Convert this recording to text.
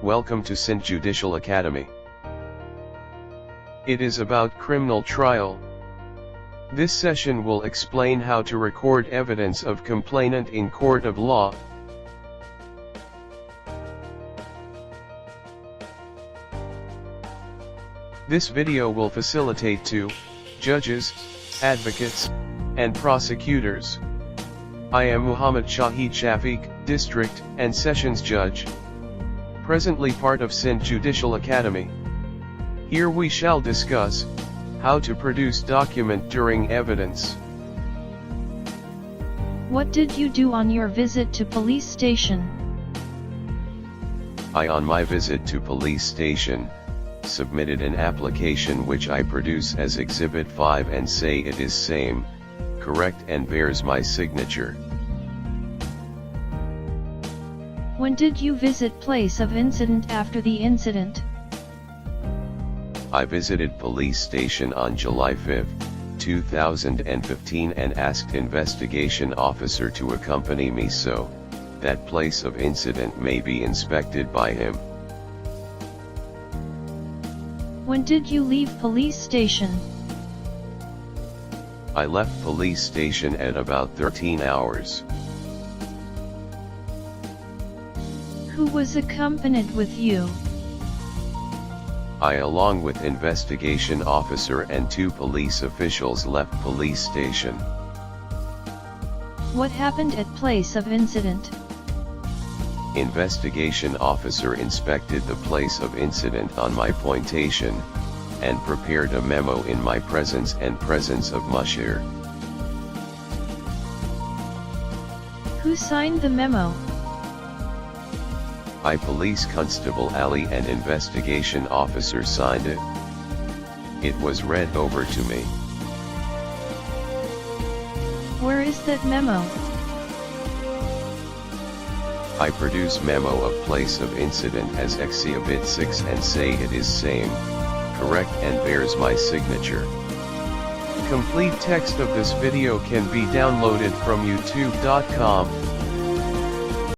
Welcome to Sindh Judicial Academy. It is about criminal trial. This session will explain how to record evidence of complainant in court of law. This video will facilitate to judges, advocates, and prosecutors. I am Muhammad Shahid Shafiq, District and Sessions Judge. Presently part of Sindh Judicial Academy. Here we shall discuss how to produce document during evidence. What did you do on your visit to police station? I on my visit to police station submitted an application which I produce as Exhibit 5 and say it is same, correct and bears my signature. When did you visit place of incident after the incident? I visited police station on July 5, 2015 and asked investigation officer to accompany me so that place of incident may be inspected by him. When did you leave police station? I left police station at about 13 hours. Who was accompanied with you? I along with investigation officer and 2 police officials left police station. What happened at place of incident? Investigation officer inspected the place of incident on my pointation, and prepared a memo in my presence and presence of Mushir. Who signed the memo? I Police Constable Ali and investigation officer signed it. It was read over to me. Where is that memo? I produce memo of place of incident as Exhibit 6 and say it is same, correct and bears my signature. Complete text of this video can be downloaded from youtube.com.